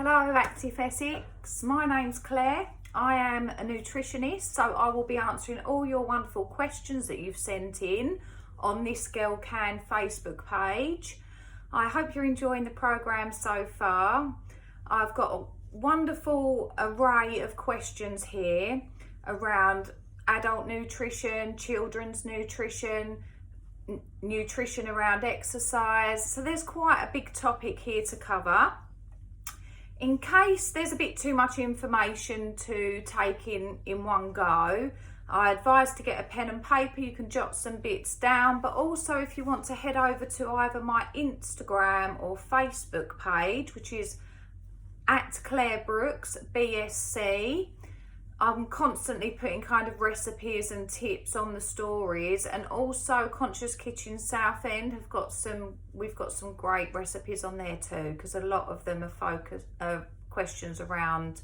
Hello Active Essex, my name's Claire. I am a nutritionist, so I will be answering all your wonderful questions that you've sent in on this Girl Can Facebook page. I hope you're enjoying the programme so far. I've got a wonderful array of questions here around adult nutrition, children's nutrition, nutrition around exercise. So there's quite a big topic here to cover. In case there's a bit too much information to take in one go, I advise to get a pen and paper. You can jot some bits down, but also if you want to head over to either my Instagram or Facebook page, which is at Clare Brooks BSc. I'm constantly putting kind of recipes and tips on the stories, and also Conscious Kitchen Southend we've got some great recipes on there too, because a lot of them are questions around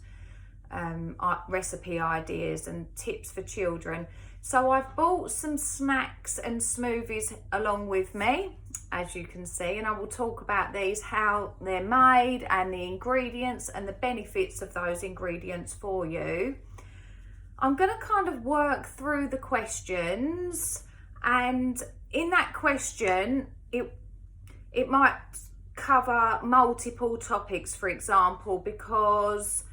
recipe ideas and tips for children. So I've bought some snacks and smoothies along with me, as you can see, and I will talk about these, how they're made and the ingredients and the benefits of those ingredients for you. I'm going to kind of work through the questions, and in that question it might cover multiple topics, for example, because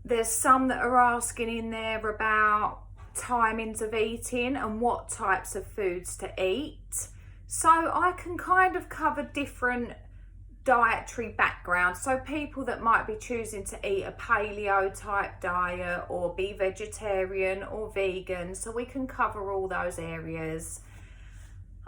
there's some that are asking in there about timings of eating and what types of foods to eat. So I can kind of cover different dietary background, so people that might be choosing to eat a paleo type diet or be vegetarian or vegan, so we can cover all those areas.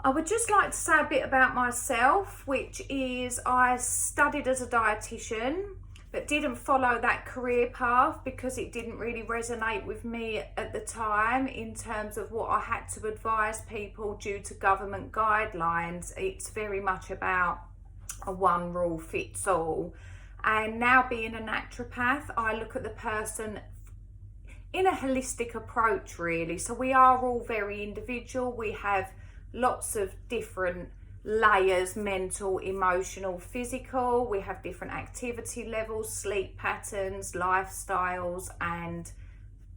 I would just like to say a bit about myself, which is I studied as a dietitian but didn't follow that career path because it didn't really resonate with me at the time in terms of what I had to advise people due to government guidelines. It's very much about a one rule fits all. And now being a naturopath, I look at the person in a holistic approach, really. So we are all very individual. We have lots of different layers: mental, emotional, physical. We have different activity levels, sleep patterns, lifestyles, and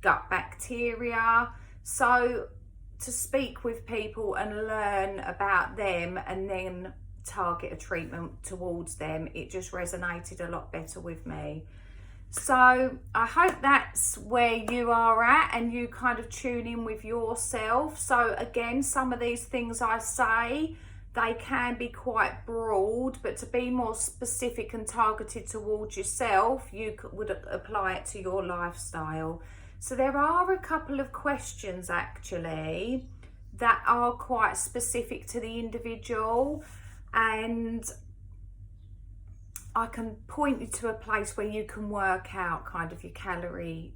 gut bacteria. So to speak with people and learn about them and then target a treatment towards them, it just resonated a lot better with me. So I hope that's where you are at and you kind of tune in with yourself. So again, some of these things I say, they can be quite broad, but to be more specific and targeted towards yourself, you would apply it to your lifestyle. So there are a couple of questions actually that are quite specific to the individual, and I can point you to a place where you can work out kind of your calorie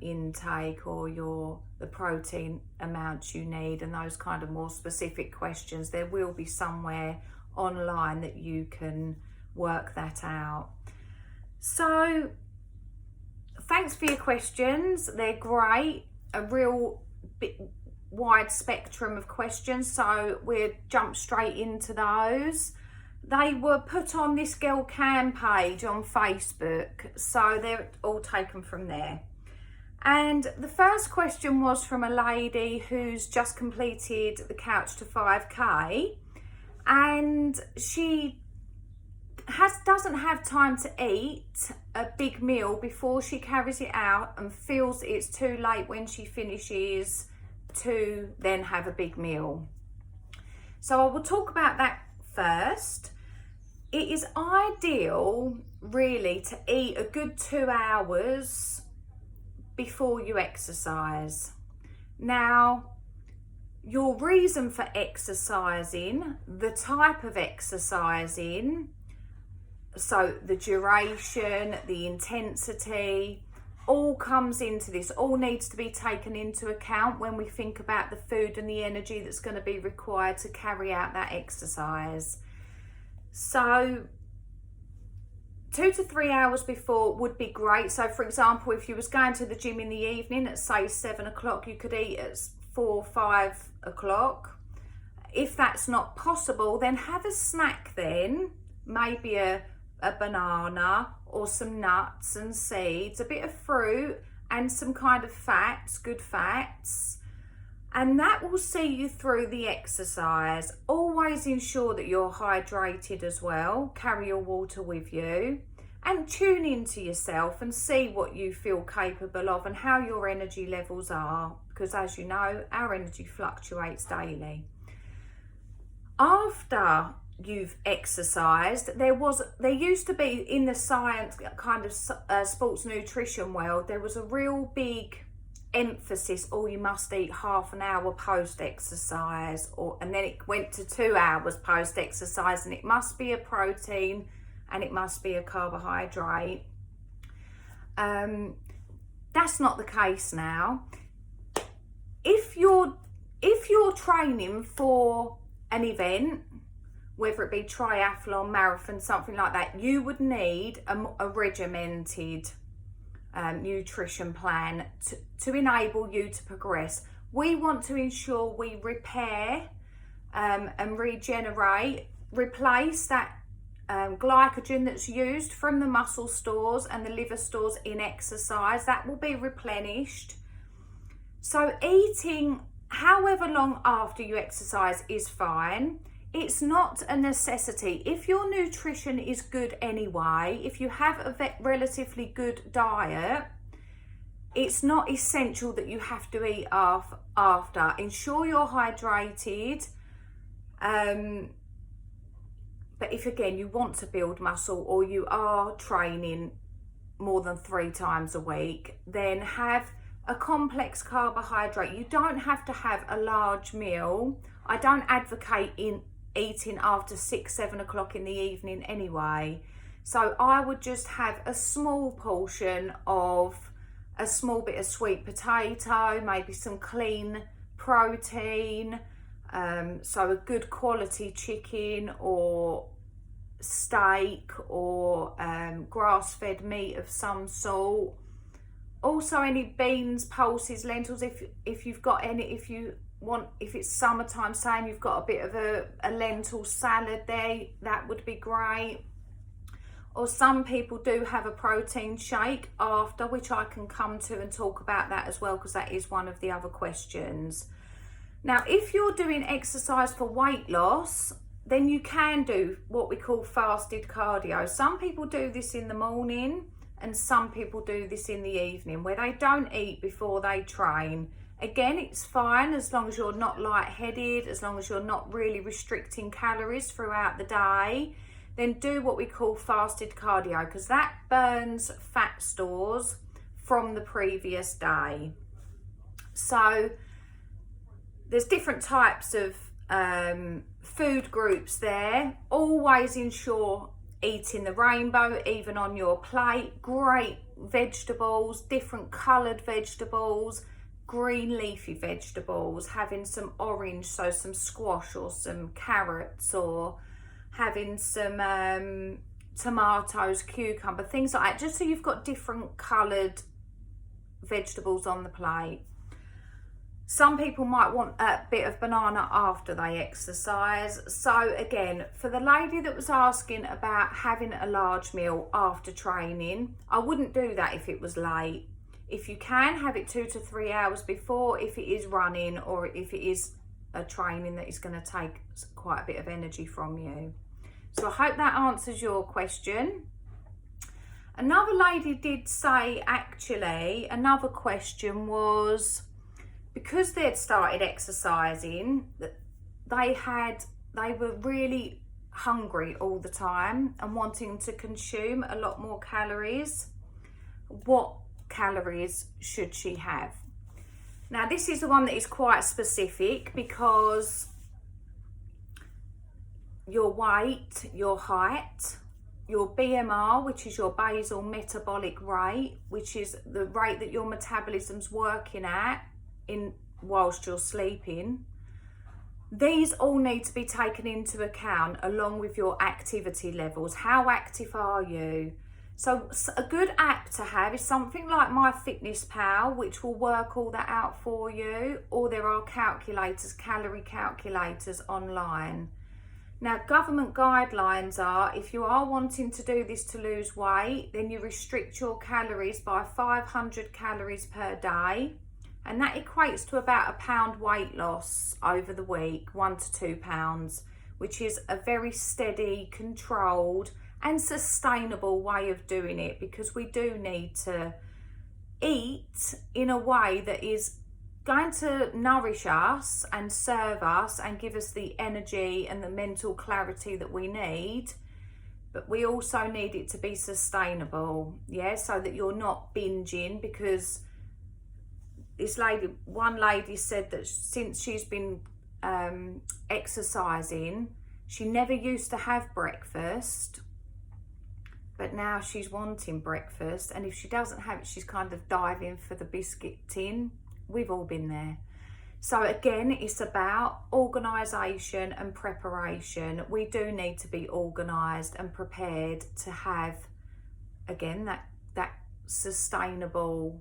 intake or the protein amounts you need, and those kind of more specific questions. There will be somewhere online that you can work that out. So thanks for your questions, they're great, a real wide spectrum of questions, so we'll jump straight into those. They were put on this Girl Can page on Facebook, so they're all taken from there. And the first question was from a lady who's just completed the Couch to 5K, and she doesn't have time to eat a big meal before she carries it out and feels it's too late when she finishes to then have a big meal. So I will talk about that first. It is ideal really to eat a good 2 hours before you exercise. Now, your reason for exercising, the type of exercising, so the duration, the intensity, all comes into this, all needs to be taken into account when we think about the food and the energy that's going to be required to carry out that exercise. So 2 to 3 hours before would be great. So for example, if you was going to the gym in the evening at say 7 o'clock, you could eat at 4 or 5 o'clock. If that's not possible, then have a snack then, maybe a a banana or some nuts and seeds, a bit of fruit and some kind of fats, good fats, and that will see you through the exercise. Always ensure that you're hydrated as well. Carry your water with you and tune into yourself and see what you feel capable of and how your energy levels are, because as you know, our energy fluctuates daily. After you've exercised, there used to be, in the science kind of sports nutrition world, there was a real big emphasis, you must eat half an hour post exercise, and then it went to 2 hours post exercise, and it must be a protein and it must be a carbohydrate. That's not the case now. If you're training for an event, whether it be triathlon, marathon, something like that, you would need a regimented nutrition plan to enable you to progress. We want to ensure we repair and regenerate, replace that glycogen that's used from the muscle stores and the liver stores in exercise. That will be replenished. So eating however long after you exercise is fine. It's not a necessity. If your nutrition is good anyway, if you have a relatively good diet, it's not essential that you have to eat after. Ensure you're hydrated. But if again you want to build muscle or you are training more than 3 times a week, then have a complex carbohydrate. You don't have to have a large meal. I don't advocate eating after 6-7 o'clock in the evening anyway. So I would just have a small portion of a small bit of sweet potato, maybe some clean protein, so a good quality chicken or steak or grass-fed meat of some sort. Also any beans, pulses, lentils, if you've got any, if it's summertime, saying you've got a bit of a lentil salad there, that would be great. Or some people do have a protein shake after, which I can come to and talk about that as well, because that is one of the other questions. Now, if you're doing exercise for weight loss, then you can do what we call fasted cardio. Some people do this in the morning and some people do this in the evening, where they don't eat before they train. Again, it's fine as long as you're not lightheaded, as long as you're not really restricting calories throughout the day. Then do what we call fasted cardio, because that burns fat stores from the previous day. So there's different types of food groups there. Always ensure eating the rainbow, even on your plate. Great vegetables, different coloured vegetables, green leafy vegetables, having some orange, so some squash or some carrots, or having some tomatoes, cucumber, things like that, just so you've got different coloured vegetables on the plate. Some people might want a bit of banana after they exercise. So again, for the lady that was asking about having a large meal after training, I wouldn't do that if it was late. If you can, have it 2 to 3 hours before, if it is running or if it is a training that is going to take quite a bit of energy from you. So I hope that answers your question. Another lady did say, actually, another question was, because they'd started exercising, they were really hungry all the time and wanting to consume a lot more calories. What calories should she have? Now, this is the one that is quite specific, because your weight, your height, your BMR, which is your basal metabolic rate, which is the rate that your metabolism's working at whilst you're sleeping. These all need to be taken into account, along with your activity levels. How active are you? So a good app to have is something like MyFitnessPal, which will work all that out for you, or there are calculators, calorie calculators online. Now, government guidelines are, if you are wanting to do this to lose weight, then you restrict your calories by 500 calories per day. And that equates to about a pound weight loss over the week, 1 to 2 pounds, which is a very steady, controlled and sustainable way of doing it, because we do need to eat in a way that is going to nourish us and serve us and give us the energy and the mental clarity that we need, but we also need it to be sustainable, so that you're not binging. Because one lady said that since she's been exercising, she never used to have breakfast, but now she's wanting breakfast, and if she doesn't have it, she's kind of diving for the biscuit tin. We've all been there. So again, it's about organisation and preparation. We do need to be organised and prepared to have, again, that sustainable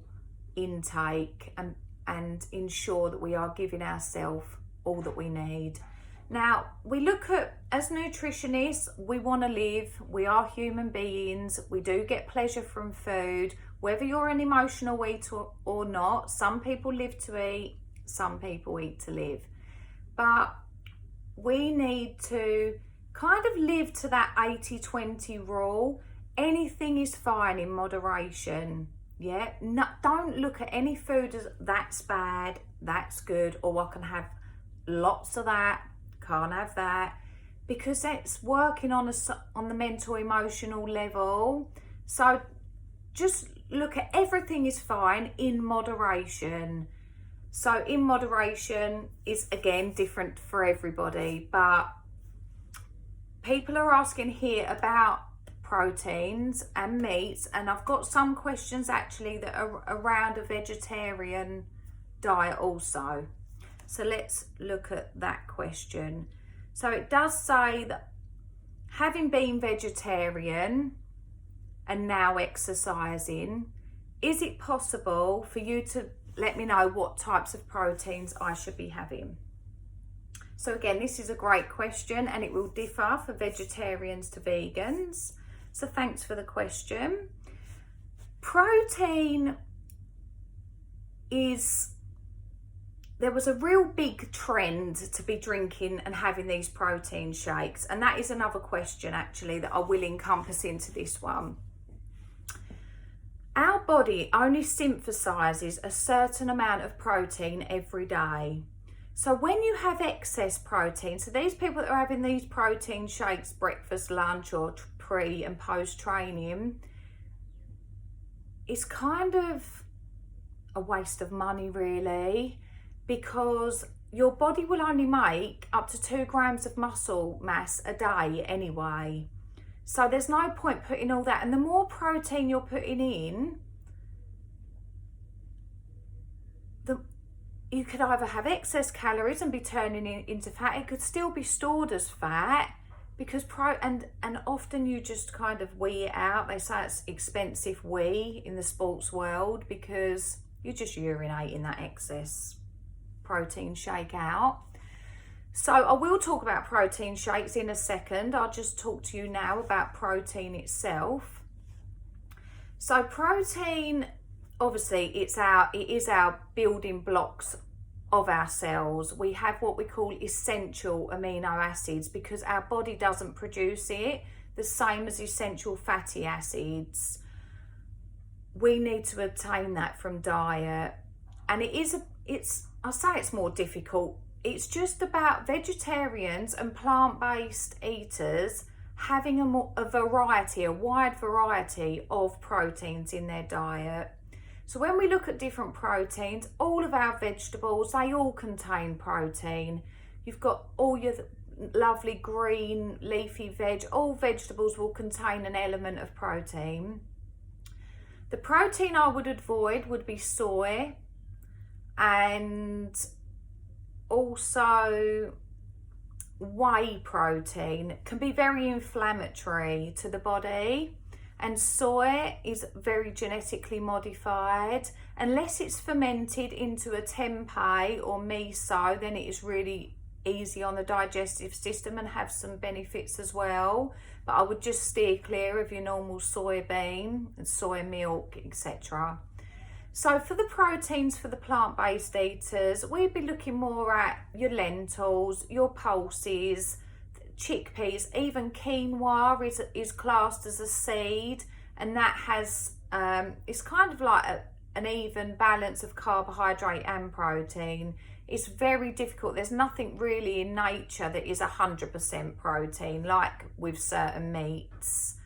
intake and ensure that we are giving ourselves all that we need. Now, we look at, as nutritionists, we want to live, we are human beings, we do get pleasure from food, whether you're an emotional eater or not. Some people live to eat, some people eat to live. But we need to kind of live to that 80-20 rule. Anything is fine in moderation. Don't look at any food as that's bad, that's good, or I can have lots of that, can't have that, because that's working on the mental emotional level. So just look at everything is fine in moderation. So in moderation is again different for everybody, but people are asking here about proteins and meats, and I've got some questions actually that are around a vegetarian diet also. So let's look at that question. So it does say that having been vegetarian and now exercising, is it possible for you to let me know what types of proteins I should be having? So again, this is a great question, and it will differ for vegetarians to vegans. So thanks for the question. Protein there was a real big trend to be drinking and having these protein shakes, and that is another question actually that I will encompass into this one. Our body only synthesizes a certain amount of protein every day. So when you have excess protein, so these people that are having these protein shakes breakfast, lunch, or pre and post training, it's kind of a waste of money really, because your body will only make up to 2 grams of muscle mass a day anyway. So there's no point putting all that, and the more protein you're putting in, you could either have excess calories and be turning it into fat. It could still be stored as fat, because and often you just kind of wee it out. They say it's expensive wee in the sports world, because you're just urinating that excess protein shake out. So I will talk about protein shakes in a second. I'll just talk to you now about protein itself. So protein, obviously it is our building blocks of our cells. We have what we call essential amino acids because our body doesn't produce it, the same as essential fatty acids. We need to obtain that from diet, and I say it's more difficult. It's just about vegetarians and plant-based eaters having a wide variety of proteins in their diet. So when we look at different proteins, all of our vegetables, they all contain protein. You've got all your lovely green leafy veg. All vegetables will contain an element of protein. The protein I would avoid would be soy, and also whey protein can be very inflammatory to the body, and soy is very genetically modified. Unless it's fermented into a tempeh or miso, then it is really easy on the digestive system and have some benefits as well. But I would just steer clear of your normal soybean and soy milk, etc. So for the proteins for the plant-based eaters, we'd be looking more at your lentils, your pulses, chickpeas, even quinoa is classed as a seed, and that has it's kind of like an even balance of carbohydrate and protein. It's very difficult. There's nothing really in nature that is 100% protein, like with certain meats.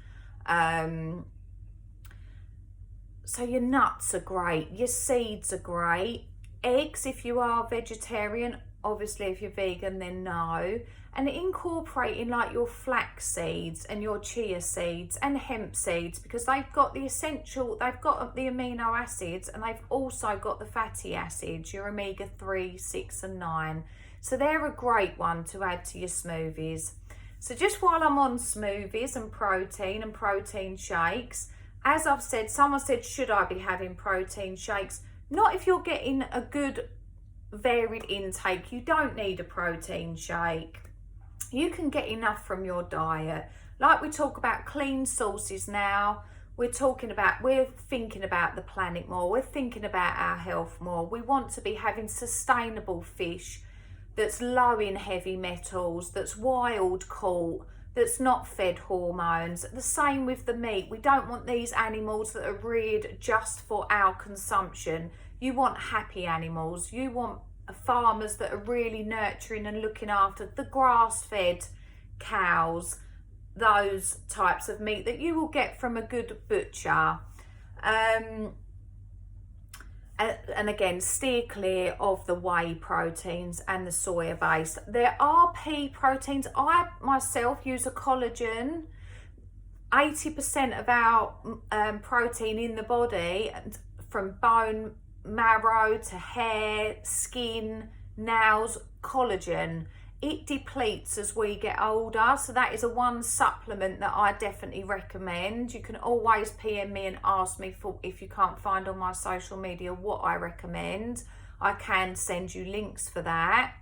So your nuts are great, your seeds are great, eggs if you are vegetarian, obviously if you're vegan then no, and incorporating like your flax seeds and your chia seeds and hemp seeds, because they've got the essential, they've got the amino acids and they've also got the fatty acids, your omega-3, 6 and 9. So they're a great one to add to your smoothies. So just while I'm on smoothies and protein shakes, as I've said, someone said, should I be having protein shakes? Not if you're getting a good varied intake. You don't need a protein shake. You can get enough from your diet. Like we talk about clean sources now, we're thinking about the planet more, we're thinking about our health more. We want to be having sustainable fish that's low in heavy metals, that's wild caught, that's not fed hormones. The same with the meat. We don't want these animals that are reared just for our consumption. You want happy animals. You want farmers that are really nurturing and looking after the grass-fed cows, those types of meat that you will get from a good butcher. And again, steer clear of the whey proteins and the soya base. There are pea proteins. I myself use a collagen. 80% of our protein in the body, from bone marrow to hair, skin, nails, collagen, it depletes as we get older. So that is one supplement that I definitely recommend. You can always PM me and ask me for, if you can't find on my social media, what I recommend. I can send you links for that.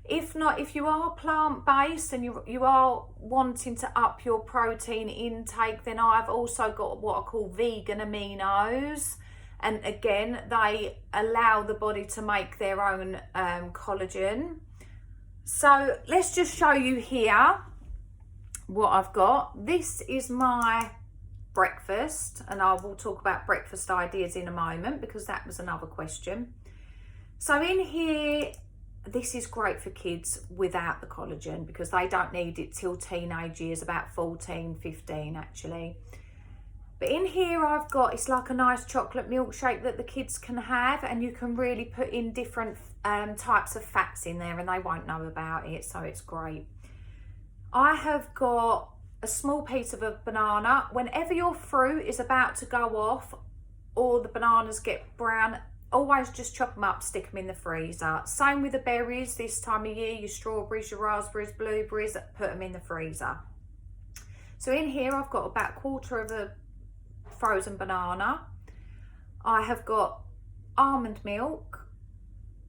If not, if you are plant-based and you are wanting to up your protein intake, then I've also got what I call vegan aminos. And again, they allow the body to make their own collagen. So let's just show you here what I've got. This is my breakfast, and I will talk about breakfast ideas in a moment because that was another question. So in here, this is great for kids without the collagen because they don't need it till teenage years, about 14, 15 actually. But in here I've got, it's like a nice chocolate milkshake that the kids can have, and you can really put in different types of fats in there and they won't know about it, so it's great. I have got a small piece of a banana. Whenever your fruit is about to go off or the bananas get brown, always just chop them up, stick them in the freezer. Same with the berries this time of year, your strawberries, your raspberries, blueberries, put them in the freezer. So in here I've got about a quarter of a frozen banana. I have got almond milk.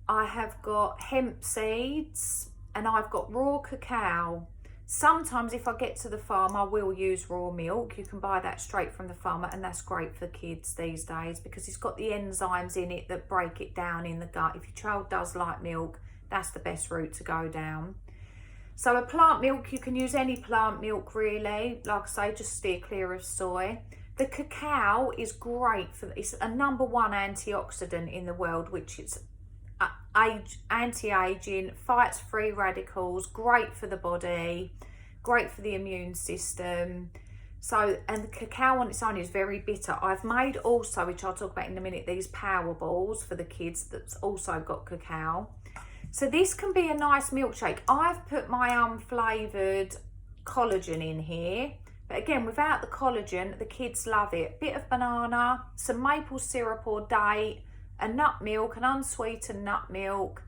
I have got hemp seeds, and I've got raw cacao. Sometimes if I get to the farm, I will use raw milk. You can buy that straight from the farmer, and that's great for kids these days because it's got the enzymes in it that break it down in the gut. If your child does like milk, that's the best route to go down. So a plant milk, you can use any plant milk really. Like I say, just steer clear of soy. The cacao is great for, it's a #1 antioxidant in the world, which is anti-aging, fights free radicals, great for the body, great for the immune system. So, and the cacao on its own is very bitter. I've made also, which I'll talk about in a minute, these power balls for the kids that's also got cacao. So this can be a nice milkshake. I've put my unflavoured collagen in here. But again, without the collagen, the kids love it. Bit of banana, some maple syrup or date, a nut milk, an unsweetened nut milk,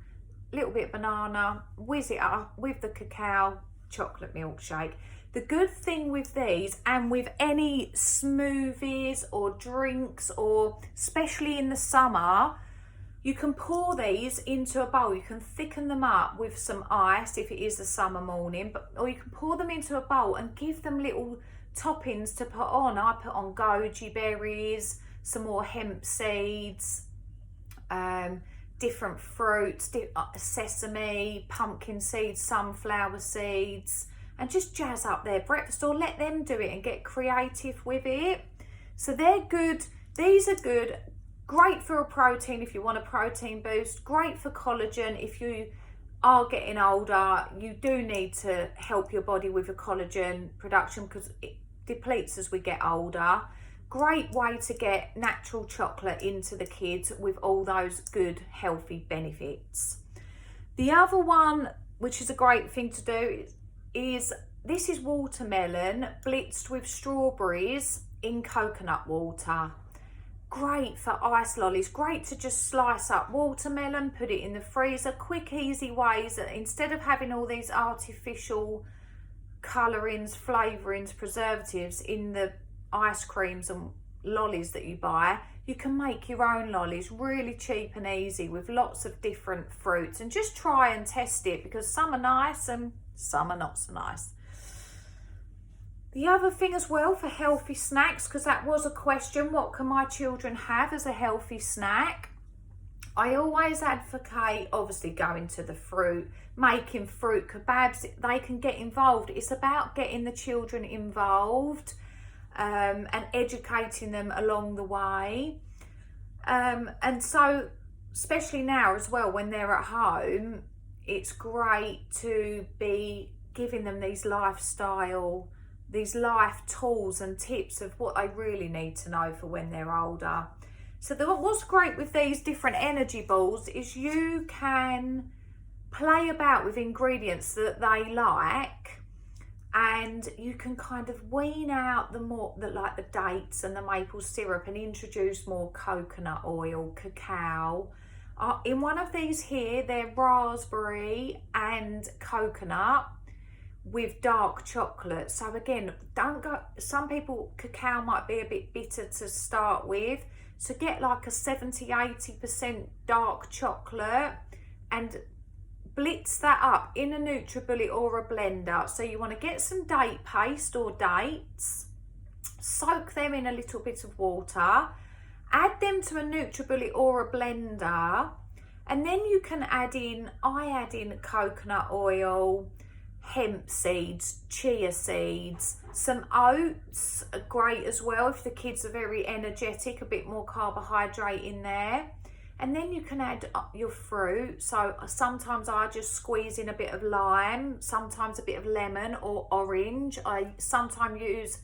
a little bit of banana, whiz it up with the cacao, chocolate milkshake. The good thing with these, and with any smoothies or drinks, or especially in the summer, You can pour these into a bowl. You can thicken them up with some ice if it is a summer morning, or you can pour them into a bowl and give them little toppings to put on. I put on goji berries, some more hemp seeds, different fruits, sesame, pumpkin seeds, sunflower seeds, and just jazz up their breakfast, or let them do it and get creative with it. So they're good. These are good. Great for a protein if you want a protein boost. Great for collagen if you are getting older. You do need to help your body with your collagen production because it depletes as we get older. Great way to get natural chocolate into the kids with all those good healthy benefits. The other one, which is a great thing to do, is this is watermelon blitzed with strawberries in coconut water. Great for ice lollies. Great to just slice up watermelon, put it in the freezer. Quick, easy ways that instead of having all these artificial colourings, flavourings, preservatives in the ice creams and lollies that you buy, you can make your own lollies really cheap and easy with lots of different fruits, and just try and test it because some are nice and some are not so nice. The other thing as well for healthy snacks, because that was a question, what can my children have as a healthy snack? I always advocate obviously going to the fruit, making fruit kebabs. They can get involved. It's about getting the children involved and educating them along the way. And so especially now as well when they're at home, it's great to be giving them these life tools and tips of what they really need to know for when they're older. So what's great with these different energy balls is you can play about with ingredients that they like, and you can kind of wean out like the dates and the maple syrup and introduce more coconut oil, cacao. In one of these here, they're raspberry and coconut with dark chocolate. So again, some people, cacao might be a bit bitter to start with, so get like a 70-80% dark chocolate and blitz that up in a NutriBullet or a blender. So you want to get some date paste or dates, soak them in a little bit of water, add them to a NutriBullet or a blender, and then you can add in coconut oil, hemp seeds, chia seeds, some oats are great as well if the kids are very energetic, a bit more carbohydrate in there. And then you can add your fruit. So sometimes I just squeeze in a bit of lime, sometimes a bit of lemon or orange. I sometimes use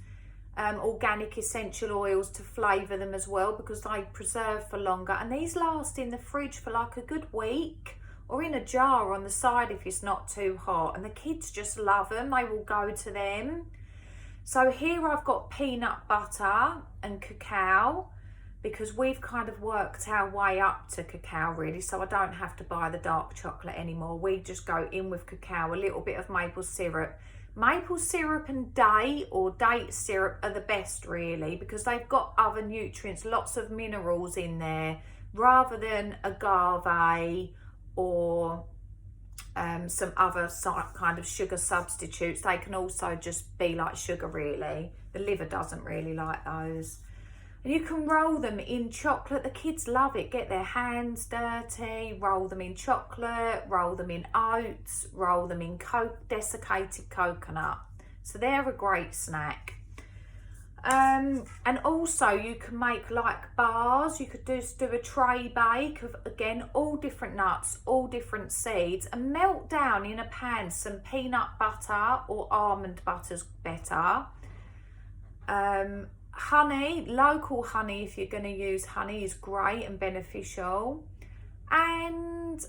organic essential oils to flavour them as well because they preserve for longer, and these last in the fridge for like a good week, or in a jar on the side if it's not too hot, and the kids just love them. They will go to them. So here I've got peanut butter and cacao because we've kind of worked our way up to cacao really, so I don't have to buy the dark chocolate anymore. We just go in with cacao, a little bit of maple syrup. Maple syrup and date or date syrup are the best really because they've got other nutrients, lots of minerals in there rather than agave or some other kind of sugar substitutes. They can also just be like sugar really. The liver doesn't really like those. And you can roll them in chocolate. The kids love it. Get their hands dirty, roll them in chocolate, roll them in oats, roll them in desiccated coconut. So they're a great snack. And also you can make like bars. You could do a tray bake of, again, all different nuts, all different seeds, and melt down in a pan some peanut butter, or almond butter's better. Honey, local honey, if you're going to use honey, is great and beneficial. And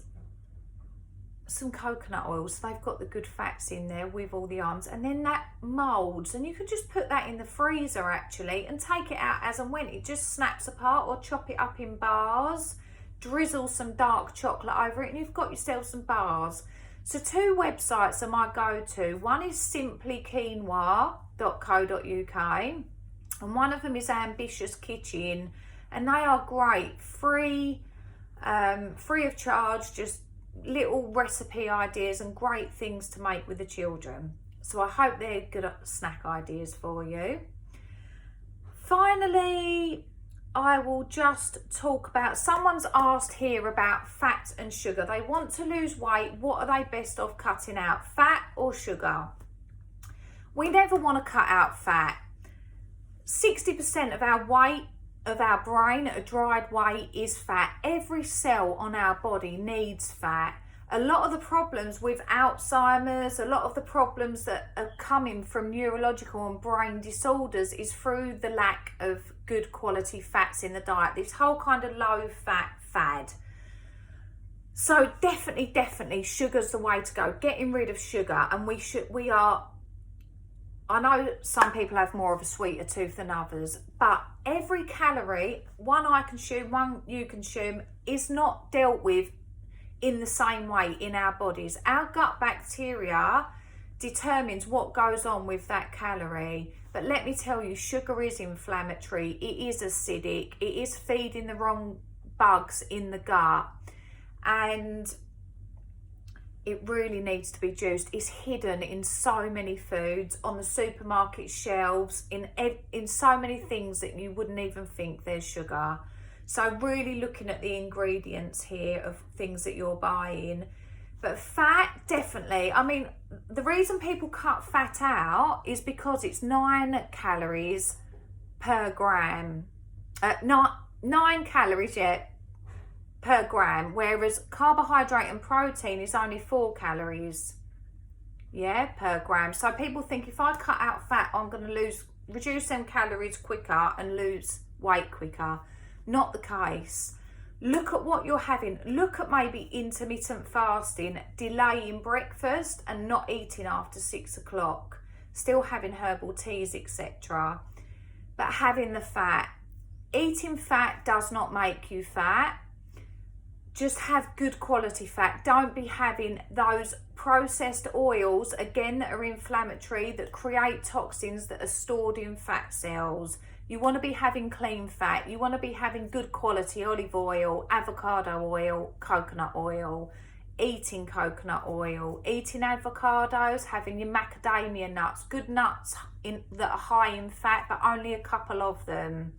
some coconut oil, so they've got the good fats in there with all the almonds, and then that moulds, and you can just put that in the freezer actually and take it out as and when. It just snaps apart, or chop it up in bars, drizzle some dark chocolate over it, and you've got yourself some bars. So 2 websites are my go-to. One is simplyquinoa.co.uk and one of them is Ambitious Kitchen, and they are great free free of charge, just little recipe ideas and great things to make with the children. So I hope they're good snack ideas for you. Finally, I will just talk about, someone's asked here about fat and sugar. They want to lose weight. What are they best off cutting out, fat or sugar? We never want to cut out fat. 60% of our weight, of our brain, a dried weight, is fat. Every cell on our body needs fat. A lot of the problems with Alzheimer's, a lot of the problems that are coming from neurological and brain disorders is through the lack of good quality fats in the diet. This whole kind of low fat fad. So definitely sugar's the way to go. Getting rid of sugar, and I know some people have more of a sweeter tooth than others, but every calorie, one I consume, one you consume, is not dealt with in the same way in our bodies. Our gut bacteria determines what goes on with that calorie. But let me tell you, sugar is inflammatory, it is acidic, it is feeding the wrong bugs in the gut, and it really needs to be juiced. It's hidden in so many foods, on the supermarket shelves, in so many things that you wouldn't even think there's sugar. So really looking at the ingredients here of things that you're buying. But fat, definitely. I mean, the reason people cut fat out is because it's 9 calories per gram. 9 calories, per gram, whereas carbohydrate and protein is only 4 calories, per gram. So people think if I cut out fat, I'm going to reduce them calories quicker and lose weight quicker. Not the case. Look at what you're having. Look at maybe intermittent fasting, delaying breakfast and not eating after 6 o'clock, still having herbal teas, etc. But having the fat. Eating fat does not make you fat. Just have good quality fat. Don't be having those processed oils, again, that are inflammatory, that create toxins that are stored in fat cells. You want to be having clean fat. You want to be having good quality olive oil, avocado oil, coconut oil, eating coconut oil, eating avocados, having your macadamia nuts, good nuts that are high in fat, but only a couple of them.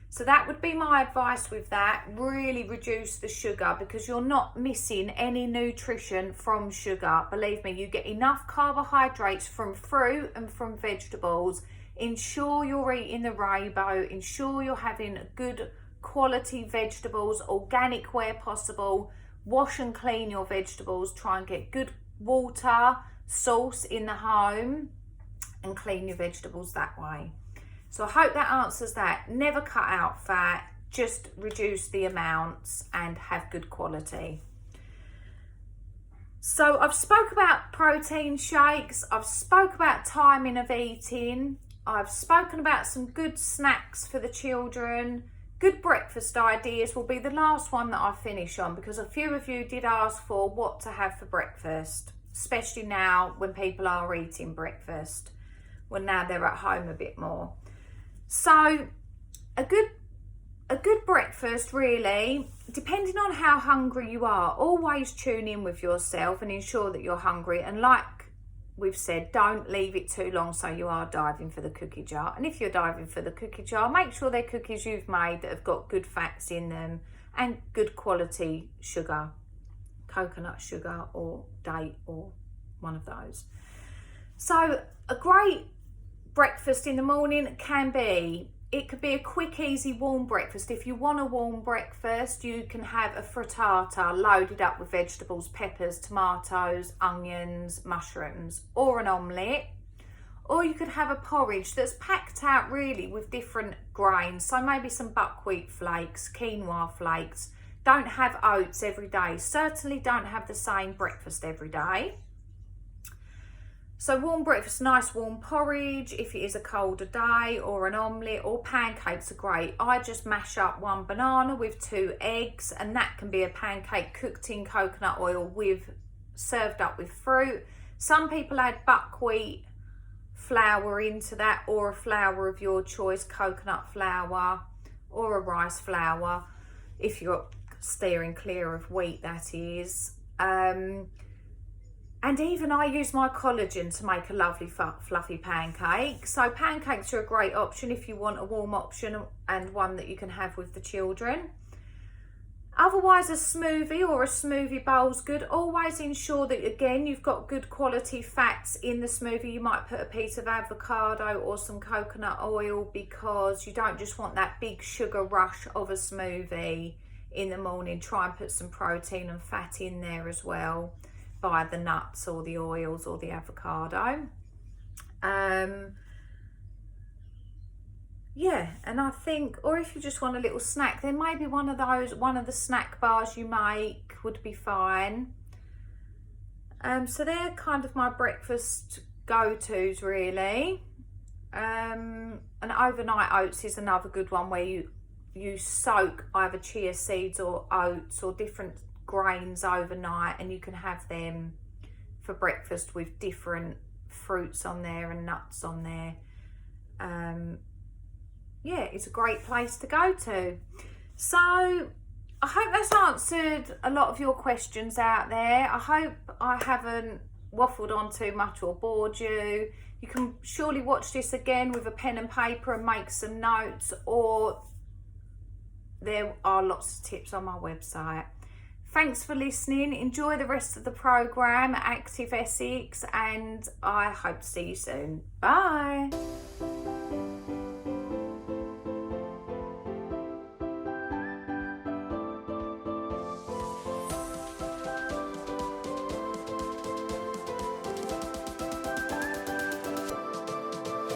So that would be my advice with that. Really reduce the sugar, because you're not missing any nutrition from sugar. Believe me, you get enough carbohydrates from fruit and from vegetables. Ensure you're eating the rainbow. Ensure you're having good quality vegetables, organic where possible. Wash and clean your vegetables. Try and get good water source in the home and clean your vegetables that way. So I hope that answers that. Never cut out fat, just reduce the amounts and have good quality. So I've spoke about protein shakes, I've spoke about timing of eating, I've spoken about some good snacks for the children. Good breakfast ideas will be the last one that I finish on, because a few of you did ask for what to have for breakfast, especially now when people are eating breakfast, when now they're at home a bit more. So a good breakfast, really, depending on how hungry you are, always tune in with yourself and ensure that you're hungry. And like we've said, don't leave it too long so you are diving for the cookie jar. And if you're diving for the cookie jar, make sure they're cookies you've made that have got good fats in them and good quality sugar, coconut sugar or date or one of those. So a great breakfast in the morning it could be a quick, easy, warm breakfast. If you want a warm breakfast, you can have a frittata loaded up with vegetables, peppers, tomatoes, onions, mushrooms, or an omelette. Or you could have a porridge that's packed out really with different grains. So maybe some buckwheat flakes, quinoa flakes. Don't have oats every day. Certainly don't have the same breakfast every day. So warm breakfast, nice warm porridge if it is a colder day, or an omelette, or pancakes are great. I just mash up 1 banana with 2 eggs, and that can be a pancake cooked in coconut oil served up with fruit. Some people add buckwheat flour into that, or a flour of your choice, coconut flour or a rice flour if you're steering clear of wheat, that is. And even I use my collagen to make a lovely fluffy pancake. So pancakes are a great option if you want a warm option and one that you can have with the children. Otherwise, a smoothie or a smoothie bowl's good. Always ensure that, again, you've got good quality fats in the smoothie. You might put a piece of avocado or some coconut oil, because you don't just want that big sugar rush of a smoothie in the morning. Try and put some protein and fat in there as well, by the nuts or the oils or the avocado. Yeah, and I think, or if you just want a little snack, then maybe one of the snack bars you make would be fine. So they're kind of my breakfast go-tos, really. And overnight oats is another good one, where you soak either chia seeds or oats or different grains overnight, and you can have them for breakfast with different fruits on there and nuts on there. Yeah, it's a great place to go to. So I hope that's answered a lot of your questions out there. I hope I haven't waffled on too much or bored you. You can surely watch this again with a pen and paper and make some notes, or there are lots of tips on my website. Thanks for listening. Enjoy the rest of the programme, Active Essex, and I hope to see you soon. Bye.